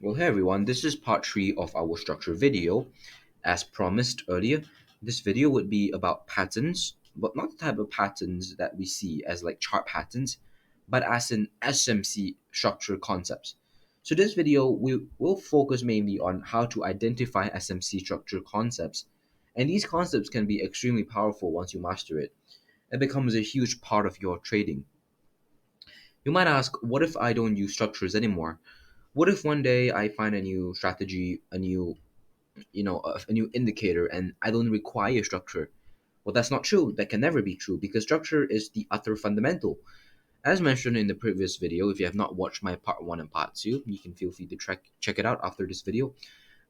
Well, hey everyone, this is part 3 of our structure video. As promised earlier, this video would be about patterns, but not the type of patterns that we see as like chart patterns, but as in SMC structure concepts. So this video we will focus mainly on how to identify SMC structure concepts, and these concepts can be extremely powerful once you master it. It becomes a huge part of your trading. You might ask, what if I don't use structures anymore? What if one day I find a new strategy, a new indicator, and I don't require structure? Well, that's not true. That can never be true because structure is the utter fundamental. As mentioned in the previous video, if you have not watched my part 1 and part 2, you can feel free to check it out after this video.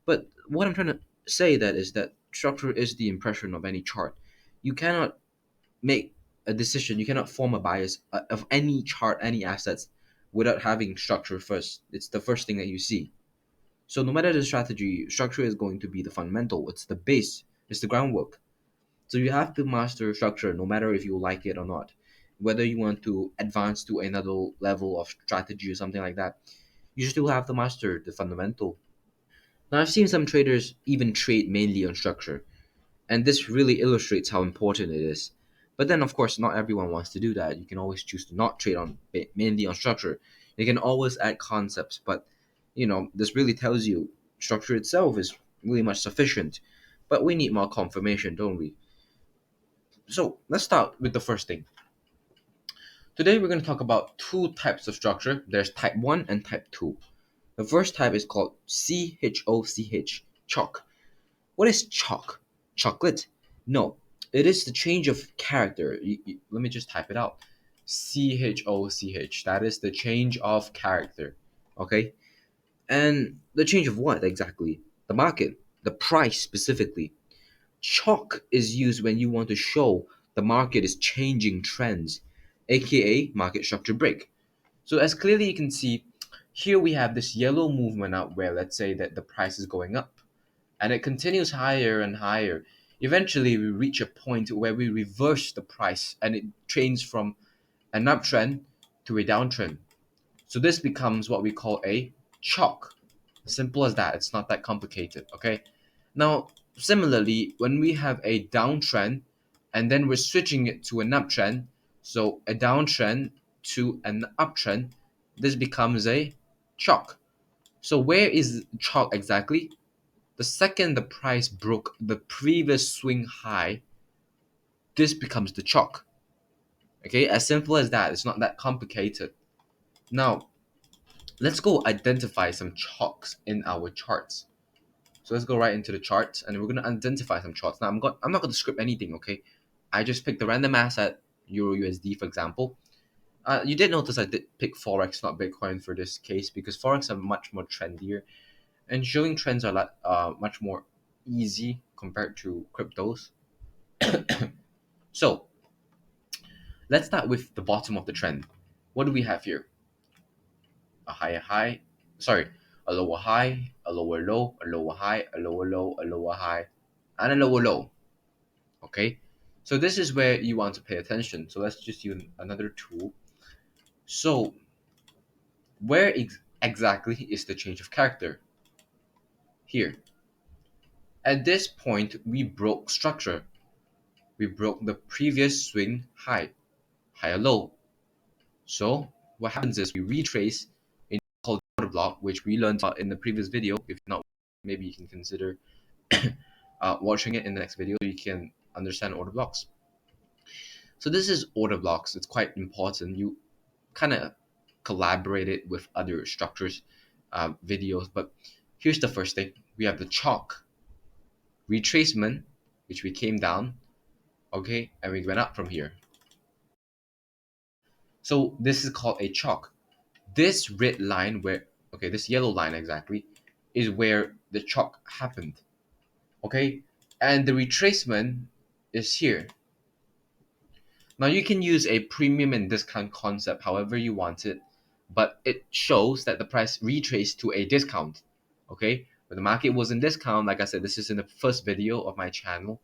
But what I'm trying to say that is that structure is the impression of any chart. You cannot make a decision, you cannot form a bias of any chart, any assets, without having structure first. It's the first thing that you see. So no matter the strategy, structure is going to be the fundamental. It's the base. It's the groundwork. So you have to master structure no matter if you like it or not. Whether you want to advance to another level of strategy or something like that, you still have to master the fundamental. Now I've seen some traders even trade mainly on structure, and this really illustrates how important it is. But then, of course, not everyone wants to do that. You can always choose to not trade on mainly on structure. You can always add concepts, but this really tells you structure itself is really much sufficient. But we need more confirmation, don't we? So let's start with the first thing. Today we're going to talk about two types of structure. There's type 1 and type 2. The first type is called CHoCH, chalk. What is chalk? Chocolate? No, it is the change of character. Let me just type it out. CHoCH. That is the change of character. Okay? And the change of what exactly? The market, the price specifically. Chalk is used when you want to show the market is changing trends, aka market structure break. So as clearly you can see, here we have this yellow movement out where let's say that the price is going up and it continues higher and higher. Eventually, we reach a point where we reverse the price and it changes from an uptrend to a downtrend. So this becomes what we call a chalk. Simple as that. It's not that complicated. Okay. Now, similarly, when we have a downtrend and then we're switching it to an uptrend, so a downtrend to an uptrend, this becomes a chalk. So where is chalk exactly? The second the price broke the previous swing high, this becomes the chalk. Okay, as simple as that. It's not that complicated. Now, let's go identify some chalks in our charts. So let's go right into the charts and we're going to identify some charts. Now, I'm not going to script anything, okay? I just picked a random asset, Euro USD, for example. You did notice I did pick Forex, not Bitcoin for this case because Forex are much more trendier and showing trends are much more easy compared to cryptos. So let's start with the bottom of the trend. What do we have here? A higher high, sorry, a lower high, a lower low, a lower high, a lower low, a lower high, and a lower low. Okay, so this is where you want to pay attention. So let's just use another tool. So where exactly is the change of character? Here. At this point, we broke structure. We broke the previous swing high, higher low. So what happens is we retrace in called order block, which we learned about in the previous video. If not, maybe you can consider watching it in the next video so you can understand order blocks. So this is order blocks. It's quite important. You kind of collaborate it with other structures videos. But here's the first thing. We have the chalk retracement, which we came down, okay, and we went up from here. So this is called a chalk. This red line where, okay, this yellow line exactly, is where the chalk happened, okay? And the retracement is here. Now you can use a premium and discount concept however you want it, but it shows that the price retraced to a discount, okay? When the market was in discount, like I said, this is in the first video of my channel.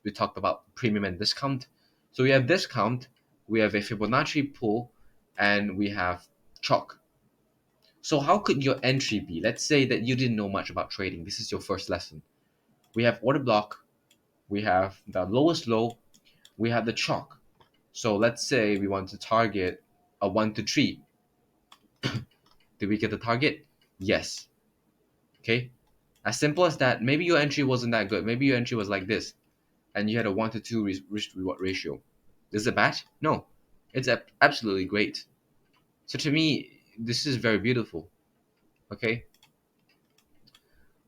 We talked about premium and discount. So we have discount, we have a Fibonacci pull, and we have chalk. So how could your entry be? Let's say that you didn't know much about trading. This is your first lesson. We have order block, we have the lowest low, we have the CHoCH. So let's say we want to target a 1 to 3. Did we get the target? Yes. Okay. As simple as that. Maybe your entry wasn't that good. Maybe your entry was like this, and you had a 1 to 2 risk reward ratio. Is it bad? No. It's absolutely great. So to me, this is very beautiful. Okay.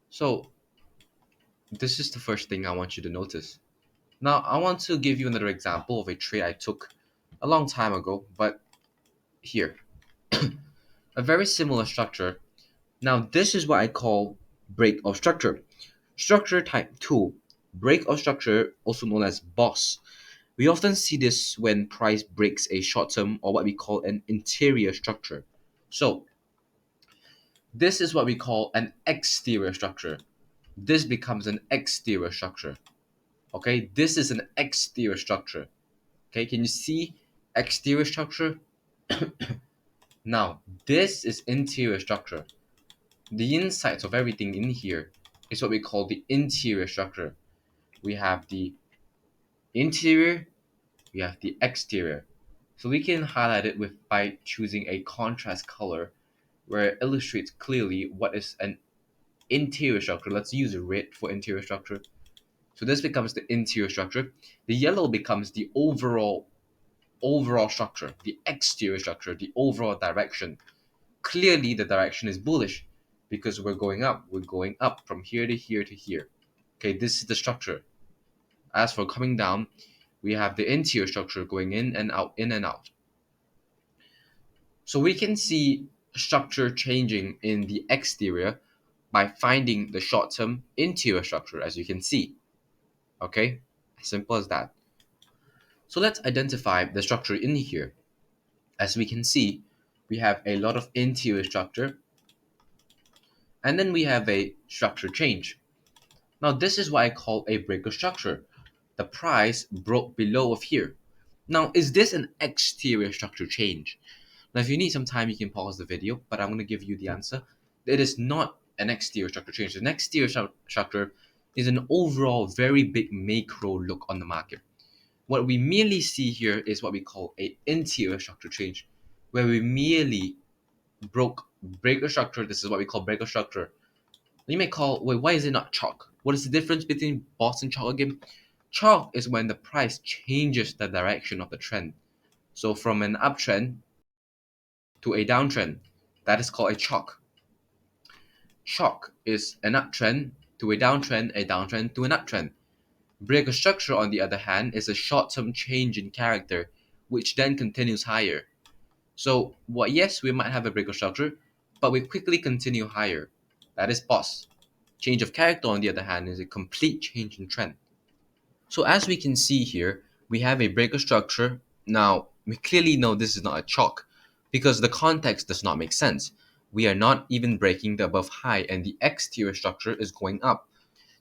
So this is the first thing I want you to notice. Now, I want to give you another example of a trade I took a long time ago, but here, a very similar structure. Now, this is what I call break of structure. Structure type 2, break of structure, also known as BOS. We often see this when price breaks a short term or what we call an interior structure. So, this is what we call an exterior structure. This becomes an exterior structure. Okay, this is an exterior structure. Okay, can you see exterior structure? Now, this is interior structure. The insides of everything in here is what we call the interior structure. We have the interior, we have the exterior. So we can highlight it with by choosing a contrast color where it illustrates clearly what is an interior structure. Let's use red for interior structure. So this becomes the interior structure. The yellow becomes the overall structure, the exterior structure, the overall direction. Clearly the direction is bullish because we're going up. We're going up from here to here to here. Okay, this is the structure. As for coming down, we have the interior structure going in and out, in and out. So we can see structure changing in the exterior by finding the short-term interior structure, as you can see. Okay, as simple as that. So let's identify the structure in here. As we can see, we have a lot of interior structure, and then we have a structure change. Now this is what I call a breaker structure. The price broke below of here. Now is this an exterior structure change? Now if you need some time you can pause the video, but I'm going to give you the answer. It is not an exterior structure change. The exterior structure is an overall very big macro look on the market. What we merely see here is what we call a interior structure change, where we merely broke breaker structure. This is what we call breaker structure. You may call, wait, why is it not CHoCH? What is the difference between BOS and CHoCH again? CHoCH is when the price changes the direction of the trend. So from an uptrend to a downtrend, that is called a CHoCH. CHoCH is an uptrend to a downtrend to an uptrend. Breaker structure, on the other hand, is a short-term change in character, which then continues higher. So, yes, we might have a breaker structure, but we quickly continue higher. That is BOS. Change of character, on the other hand, is a complete change in trend. So as we can see here, we have a breaker structure. Now, we clearly know this is not a CHoCH because the context does not make sense. We are not even breaking the above high and the exterior structure is going up.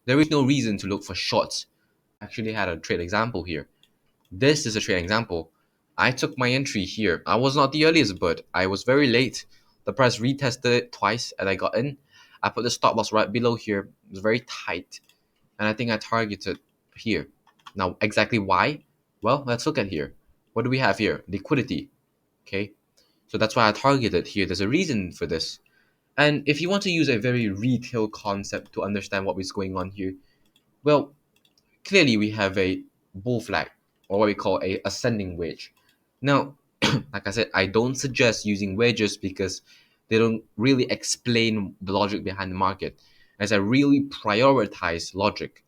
There is no reason to look for shorts. I actually had a trade example here. This is a trade example. I took my entry here. I was not the earliest bird. I was very late. The price retested it twice and I got in. I put the stop loss right below here. It was very tight. And I think I targeted here. Now, exactly why? Well, let's look at here. What do we have here? Liquidity. Okay. So that's why I targeted here. There's a reason for this. And if you want to use a very retail concept to understand what is going on here, well, clearly we have a bull flag or what we call a ascending wedge. Now, like I said, I don't suggest using wedges because they don't really explain the logic behind the market, as I really prioritize logic.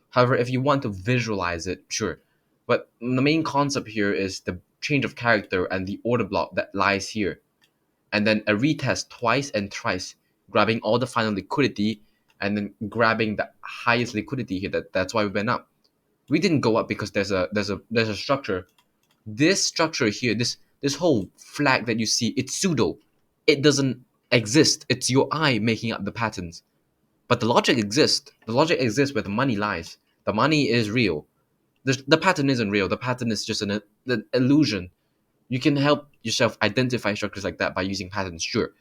However, if you want to visualize it, sure. But the main concept here is the change of character and the order block that lies here. And then a retest twice and thrice, grabbing all the final liquidity and then grabbing the highest liquidity here. That's why we went up. We didn't go up because there's a structure. This structure here, this whole flag that you see, it's pseudo. It doesn't exist. It's your eye making up the patterns. But the logic exists. The logic exists where the money lies. The money is real. The pattern isn't real. The pattern is just an illusion. You can help yourself identify structures like that by using patterns, sure.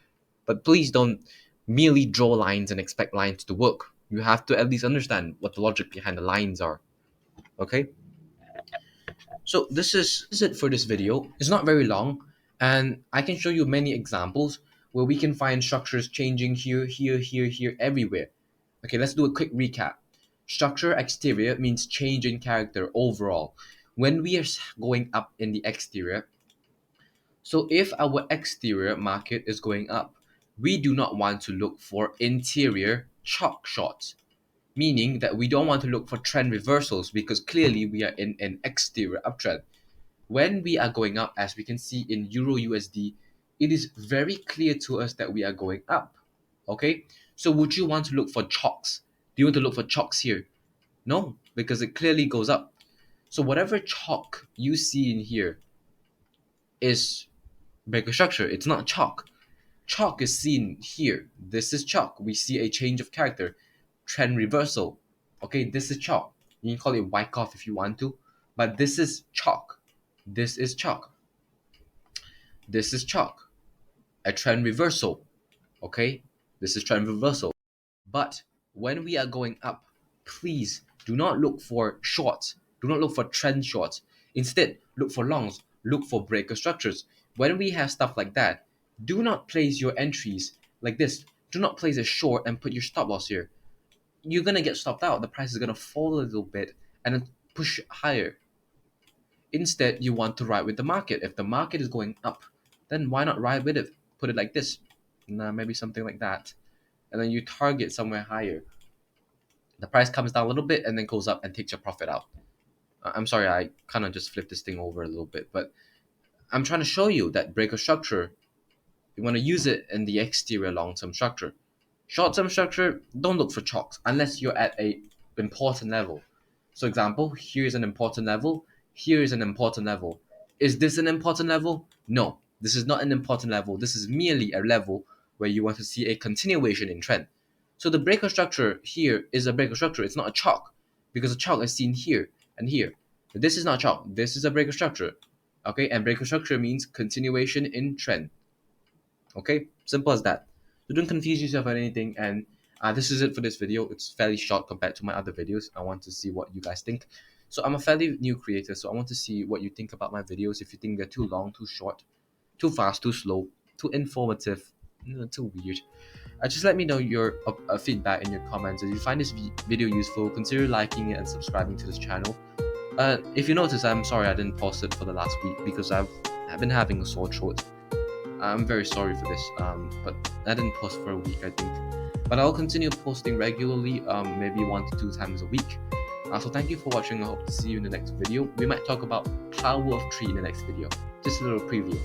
But please don't merely draw lines and expect lines to work. You have to at least understand what the logic behind the lines are. Okay? So this is it for this video. It's not very long, and I can show you many examples where we can find structures changing here, here, here, here, everywhere. Okay, let's do a quick recap. Structure exterior means change in character overall. When we are going up in the exterior, so if our exterior market is going up, we do not want to look for interior CHoCH shorts, meaning that we don't want to look for trend reversals because clearly we are in an exterior uptrend. When we are going up, as we can see in Euro USD, it is very clear to us that we are going up. Okay, so would you want to look for CHoCHs? Do you want to look for CHoCHs here? No, because it clearly goes up. So whatever CHoCH you see in here is breaker structure. It's not CHoCH. CHoCH is seen here. This is CHoCH. We see a change of character, trend reversal. Okay, this is CHoCH. You can call it Wyckoff if you want to, but this is CHoCH. This is CHoCH. This is CHoCH. A trend reversal. Okay, this is trend reversal. But when we are going up, please do not look for shorts. Do not look for trend shorts. Instead, look for longs. Look for breaker structures. When we have stuff like that, do not place your entries like this. Do not place a short and put your stop loss here. You're going to get stopped out. The price is going to fall a little bit and then push higher. Instead, you want to ride with the market. If the market is going up, then why not ride with it? Put it like this. Maybe something like that. And then you target somewhere higher. The price comes down a little bit and then goes up and takes your profit out. I'm sorry, I kind of just flipped this thing over a little bit, but I'm trying to show you that breaker structure, you want to use it in the exterior long-term structure. Short-term structure, don't look for CHoCHs unless you're at a important level. So example, here's an important level, here is an important level. Is this an important level? No, this is not an important level. This is merely a level where you want to see a continuation in trend. So the breaker structure here is a breaker structure. It's not a CHoCH because a CHoCH is seen here and here. But this is not CHoCH. This is a breaker structure. Okay, and breaker structure means continuation in trend. Okay, simple as that. So don't confuse yourself on anything. And this is it for this video. It's fairly short compared to my other videos. I want to see what you guys think. So I'm a fairly new creator, so I want to see what you think about my videos. If you think they're too long, too short, too fast, too slow, too informative, too weird. Just let me know your feedback in your comments. If you find this video useful, consider liking it and subscribing to this channel. If you notice, I'm sorry I didn't post it for the last week because I've been having a sore throat. I'm very sorry for this, but I didn't post for a week, I think. But I'll continue posting regularly, maybe 1 to 2 times a week. So thank you for watching. I hope to see you in the next video. We might talk about power of 3 in the next video. Just a little preview.